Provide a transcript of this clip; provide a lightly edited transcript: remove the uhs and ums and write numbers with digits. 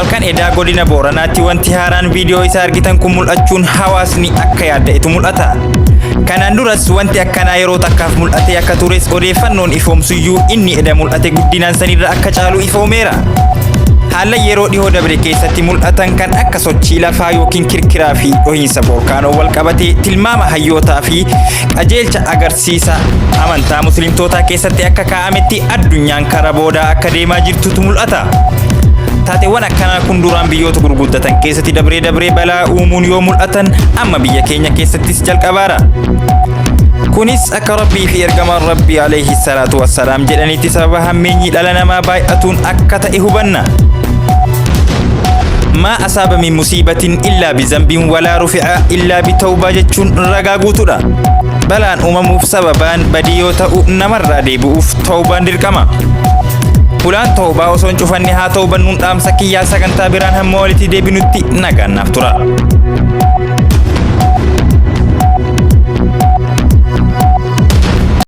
halkan edaa godina Booranaatti wanti haaraan viidiyoo isaa argitan kun mul'achuun hawaasni akka yaadda'etu mul'ata. Kanaan duras wanti akkanaa yeroo takkaaf mul'ate akka tures odeeffannoon ifoomsuyyuu inni eda mul'ate guddinaan sanirra akka caalu ifoomeera. Haala yeroo dhihoo dabre keessatti mul'atan kan akka sochii lafaa yookiin kirkiraa fi dhohiinsa volkaanoo wal qabatee tilmaama hayyootaa fi qajeelcha agarsiisa amantaa muslimtootaa keessatti akka kaa'ametti addunyaan karaa boodaa akka deemaa jirtutu mul'ata. Taateewwan akkanaa kun duraan biyyoota gurguddatan keessatti dabree balaa uumuun yoo mul'atan amma biyya keenya keessattis jalqabaara. Kunis akka Rabbii fi ergamaan Rabbii alayhi salaatu wassalaam jedhanitti sababa hammeenyi dhala namaa baay'atuun akka ta'e hubanna. ما أصاب من مصيبة إلا بذنب ولا رفع إلا بتوبة جتشون رجا قوتنا بلان أمم سببان بديوتا نمر ديبوف توبة دركما فلان توبة وسون شوفني توبة نون أمسكي يا سكن تابران هم مولتي ديبنوتي نجان نفترا